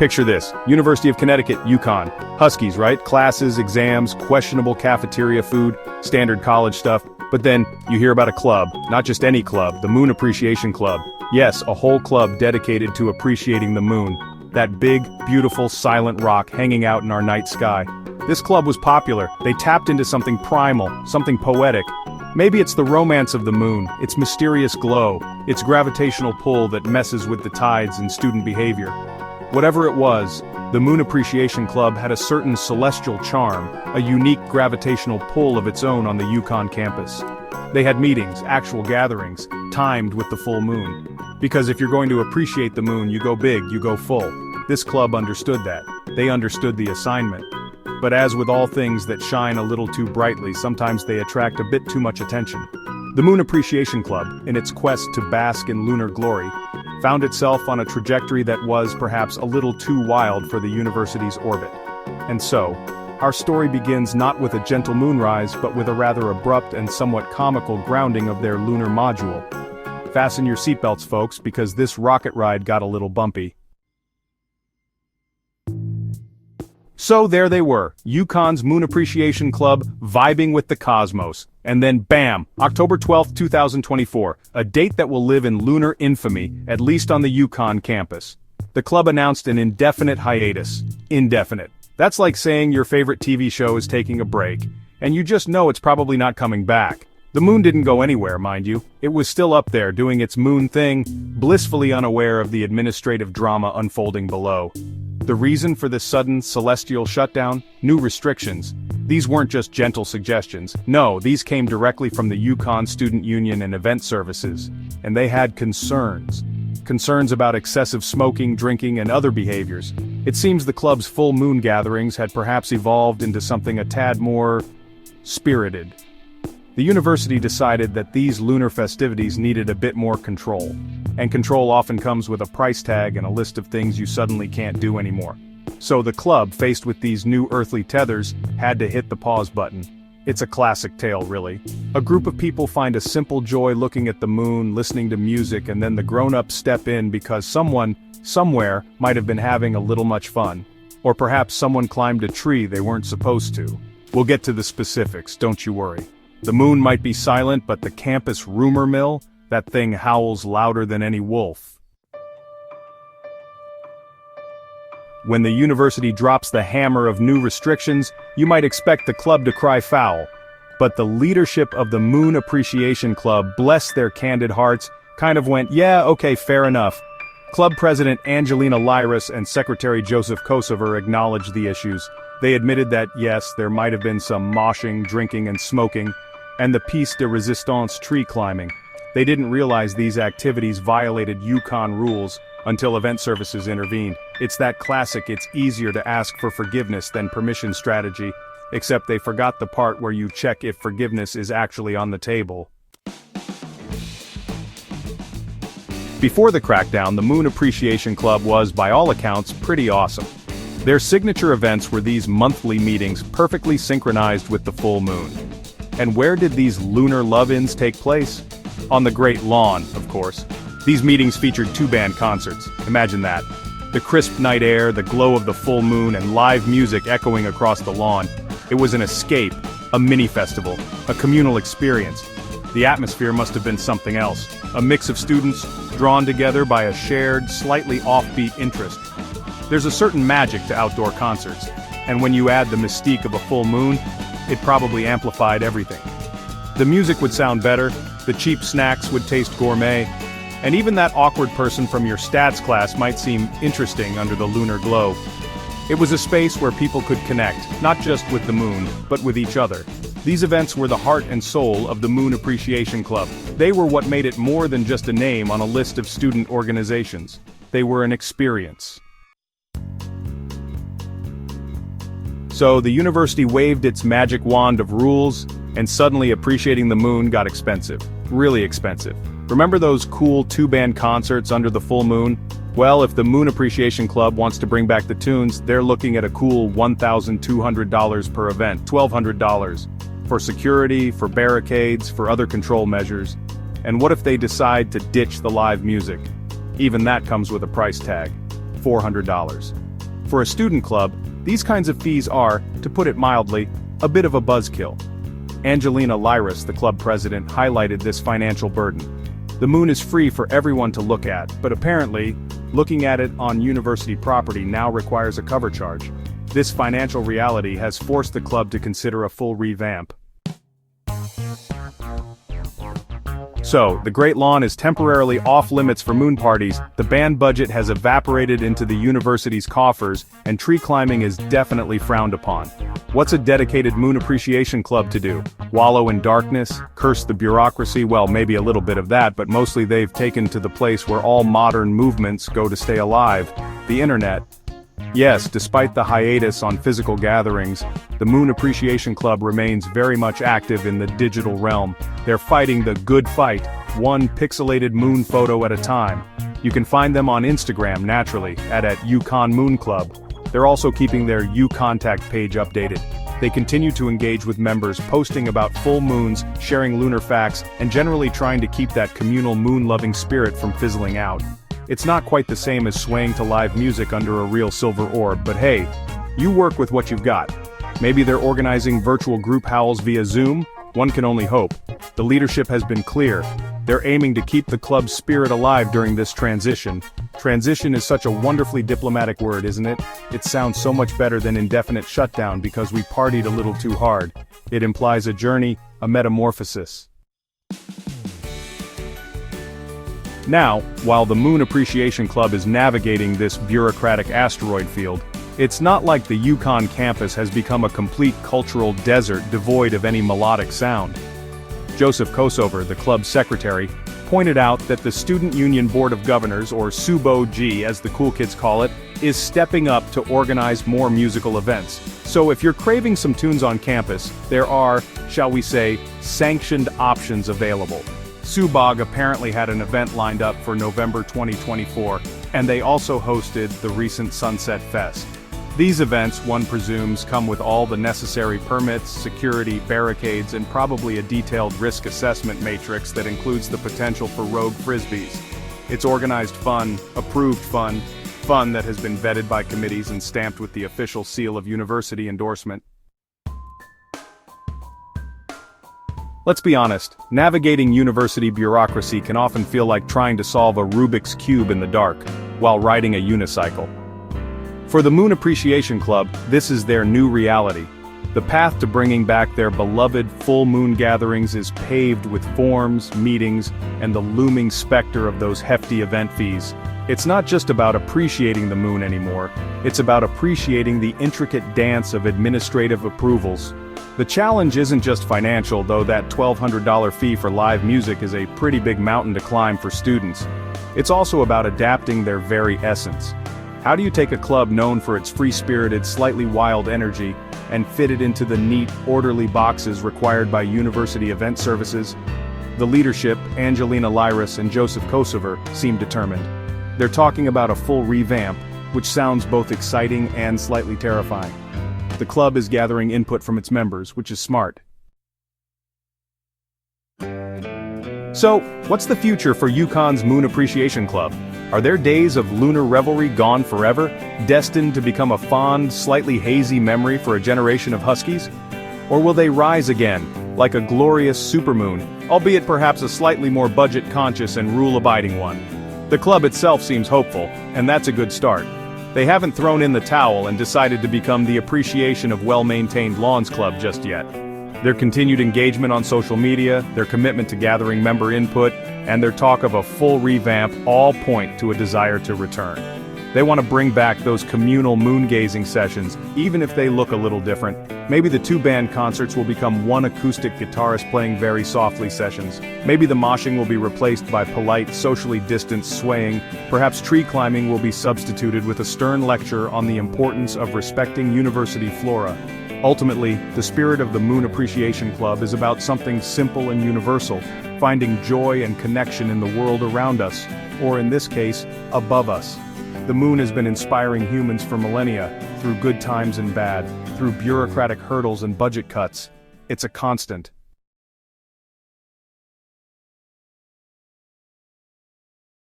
Picture this, University of Connecticut, Yukon. Huskies, right? Classes, exams, questionable cafeteria food, standard college stuff. But then, you hear about a club, not just any club, the Moon Appreciation Club. Yes, a whole club dedicated to appreciating the moon. That big, beautiful, silent rock hanging out in our night sky. This club was popular. They tapped into something primal, something poetic. Maybe it's the romance of the moon, its mysterious glow, its gravitational pull that messes with the tides and student behavior. Whatever it was, the Moon Appreciation Club had a certain celestial charm, a unique gravitational pull of its own on the Yukon campus. They had meetings, actual gatherings, timed with the full moon. Because if you're going to appreciate the moon, you go big, you go full. This club understood that. They understood the assignment. But as with all things that shine a little too brightly, sometimes they attract a bit too much attention. The Moon Appreciation Club, in its quest to bask in lunar glory, found itself on a trajectory that was perhaps a little too wild for the university's orbit. And so, our story begins not with a gentle moonrise but with a rather abrupt and somewhat comical grounding of their lunar module. Fasten your seatbelts, folks, because this rocket ride got a little bumpy. So there they were, Yukon's Moon Appreciation Club vibing with the cosmos. And then bam, October 12, 2024, a date that will live in lunar infamy, at least on the Yukon campus. The club announced an indefinite hiatus. Indefinite. That's like saying your favorite TV show is taking a break, and you just know it's probably not coming back. The moon didn't go anywhere, mind you. It was still up there doing its moon thing, blissfully unaware of the administrative drama unfolding below. The reason for this sudden celestial shutdown? New restrictions. These weren't just gentle suggestions. No, these came directly from the Yukon Student Union and Event Services. And they had concerns. Concerns about excessive smoking, drinking, and other behaviors. It seems the club's full moon gatherings had perhaps evolved into something a tad more spirited. The university decided that these lunar festivities needed a bit more control. And control often comes with a price tag and a list of things you suddenly can't do anymore. So the club, faced with these new earthly tethers, had to hit the pause button. It's a classic tale, really. A group of people find a simple joy looking at the moon, listening to music, and then the grown-ups step in because someone, somewhere, might have been having a little much fun. Or perhaps someone climbed a tree they weren't supposed to. We'll get to the specifics, don't you worry. The moon might be silent, but the campus rumor mill, that thing howls louder than any wolf. When the university drops the hammer of new restrictions, you might expect the club to cry foul. But the leadership of the Moon Appreciation Club, bless their candid hearts, kind of went, yeah, okay, fair enough. Club President Angelina Lyris and Secretary Joseph Kosover acknowledged the issues. They admitted that, yes, there might have been some moshing, drinking, and smoking, and the piece de resistance tree climbing. They didn't realize these activities violated Yukon rules until Event Services intervened. It's that classic "it's easier to ask for forgiveness than permission" strategy, except they forgot the part where you check if forgiveness is actually on the table. Before the crackdown, the Moon Appreciation Club was, by all accounts, pretty awesome. Their signature events were these monthly meetings perfectly synchronized with the full moon. And where did these lunar love-ins take place? On the Great Lawn, of course. These meetings featured two-band concerts. Imagine that. The crisp night air, the glow of the full moon, and live music echoing across the lawn. It was an escape, a mini-festival, a communal experience. The atmosphere must have been something else. A mix of students, drawn together by a shared, slightly offbeat interest. There's a certain magic to outdoor concerts, and when you add the mystique of a full moon, it probably amplified everything. The music would sound better, the cheap snacks would taste gourmet, and even that awkward person from your stats class might seem interesting under the lunar glow. It was a space where people could connect, not just with the moon, but with each other. These events were the heart and soul of the Moon Appreciation Club. They were what made it more than just a name on a list of student organizations. They were an experience. So the university waved its magic wand of rules, and suddenly appreciating the moon got expensive. Really expensive. Remember those cool two-band concerts under the full moon? Well, if the Moon Appreciation Club wants to bring back the tunes, they're looking at a cool $1,200 per event, $1,200. For security, for barricades, for other control measures. And what if they decide to ditch the live music? Even that comes with a price tag. $400. For a student club, these kinds of fees are, to put it mildly, a bit of a buzzkill. Angelina Lyris, the club president, highlighted this financial burden. The moon is free for everyone to look at, but apparently, looking at it on university property now requires a cover charge. This financial reality has forced the club to consider a full revamp. So, the Great Lawn is temporarily off limits for moon parties, the band budget has evaporated into the university's coffers, and tree climbing is definitely frowned upon. What's a dedicated moon appreciation club to do? Wallow in darkness? Curse the bureaucracy? Well, maybe a little bit of that, but mostly they've taken to the place where all modern movements go to stay alive, the internet. Yes, despite the hiatus on physical gatherings, the Moon Appreciation Club remains very much active in the digital realm. They're fighting the good fight, one pixelated moon photo at a time. You can find them on Instagram naturally, at UConn Moon Club. They're also keeping their UContact page updated. They continue to engage with members, posting about full moons, sharing lunar facts, and generally trying to keep that communal moon-loving spirit from fizzling out. It's not quite the same as swaying to live music under a real silver orb, but hey, you work with what you've got. Maybe they're organizing virtual group howls via Zoom? One can only hope. The leadership has been clear. They're aiming to keep the club's spirit alive during this transition. Transition is such a wonderfully diplomatic word, isn't it? It sounds so much better than indefinite shutdown because we partied a little too hard. It implies a journey, a metamorphosis. Now, while the Moon Appreciation Club is navigating this bureaucratic asteroid field, it's not like the UConn campus has become a complete cultural desert devoid of any melodic sound. Joseph Kosover, the club's secretary, pointed out that the Student Union Board of Governors, or SUBO-G as the cool kids call it, is stepping up to organize more musical events. So if you're craving some tunes on campus, there are, shall we say, sanctioned options available. Subog apparently had an event lined up for November 2024, and they also hosted the recent Sunset Fest. These events, one presumes, come with all the necessary permits, security, barricades, and probably a detailed risk assessment matrix that includes the potential for rogue frisbees. It's organized fun, approved fun, fun that has been vetted by committees and stamped with the official seal of university endorsement. Let's be honest, navigating university bureaucracy can often feel like trying to solve a Rubik's Cube in the dark, while riding a unicycle. For the Moon Appreciation Club, this is their new reality. The path to bringing back their beloved full moon gatherings is paved with forms, meetings, and the looming specter of those hefty event fees. It's not just about appreciating the moon anymore, it's about appreciating the intricate dance of administrative approvals. The challenge isn't just financial, though that $1,200 fee for live music is a pretty big mountain to climb for students. It's also about adapting their very essence. How do you take a club known for its free-spirited, slightly wild energy, and fit it into the neat, orderly boxes required by university event services? The leadership, Angelina Lyris and Joseph Kosover, seem determined. They're talking about a full revamp, which sounds both exciting and slightly terrifying. The club is gathering input from its members, which is smart. So, what's the future for UConn's Moon Appreciation Club? Are their days of lunar revelry gone forever, destined to become a fond, slightly hazy memory for a generation of Huskies? Or will they rise again, like a glorious supermoon, albeit perhaps a slightly more budget-conscious and rule-abiding one? The club itself seems hopeful, and that's a good start. They haven't thrown in the towel and decided to become the appreciation of well-maintained lawns club just yet. Their continued engagement on social media, their commitment to gathering member input, and their talk of a full revamp all point to a desire to return. They want to bring back those communal moon-gazing sessions, even if they look a little different. Maybe the two-band concerts will become one acoustic guitarist playing very softly sessions. Maybe the moshing will be replaced by polite, socially distanced swaying. Perhaps tree climbing will be substituted with a stern lecture on the importance of respecting university flora. Ultimately, the spirit of the Moon Appreciation Club is about something simple and universal, finding joy and connection in the world around us, or in this case, above us. The moon has been inspiring humans for millennia, through good times and bad, through bureaucratic hurdles and budget cuts. It's a constant.